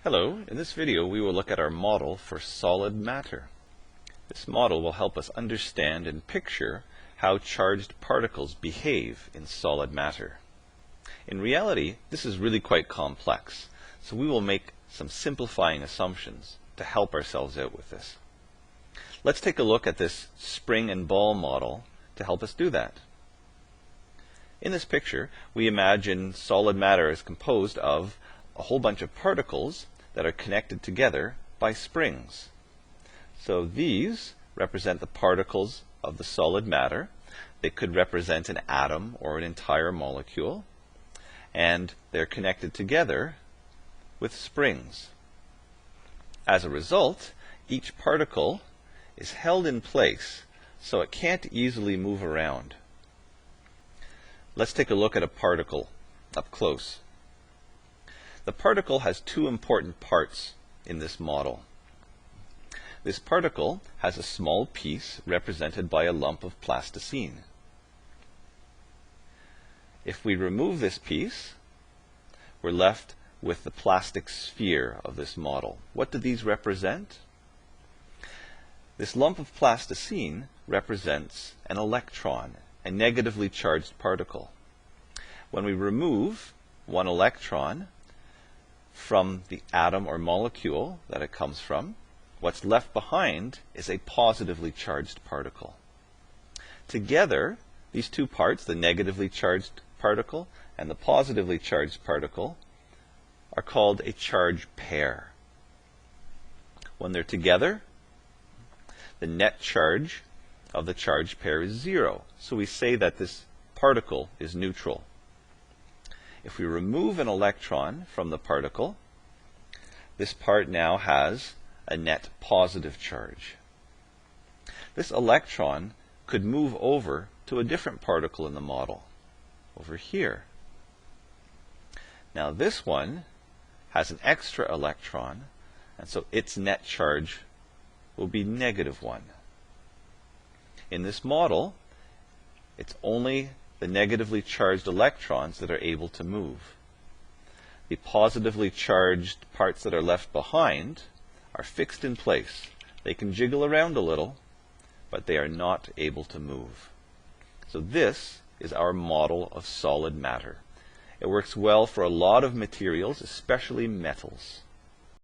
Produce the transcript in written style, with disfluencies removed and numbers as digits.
Hello, in this video we will look at our model for solid matter. This model will help us understand and picture how charged particles behave in solid matter. In reality, this is really quite complex, so we will make some simplifying assumptions to help ourselves out with this. Let's take a look at this spring and ball model to help us do that. In this picture, we imagine solid matter is composed of a whole bunch of particles that are connected together by springs. So these represent the particles of the solid matter. They could represent an atom or an entire molecule, and they're connected together with springs. As a result, each particle is held in place so it can't easily move around. Let's take a look at a particle up close. The particle has two important parts in this model. This particle has a small piece represented by a lump of plasticine. If we remove this piece, we're left with the plastic sphere of this model. What do these represent? This lump of plasticine represents an electron, a negatively charged particle. When we remove one electron from the atom or molecule that it comes from, what's left behind is a positively charged particle. Together, these two parts, the negatively charged particle and the positively charged particle, are called a charge pair. When they're together, the net charge of the charge pair is zero. So we say that this particle is neutral. If we remove an electron from the particle, this part now has a net positive charge. This electron could move over to a different particle in the model, over here. Now this one has an extra electron, and so its net charge will be -1. In this model, it's only the negatively charged electrons that are able to move. The positively charged parts that are left behind are fixed in place. They can jiggle around a little, but they are not able to move. So this is our model of solid matter. It works well for a lot of materials, especially metals.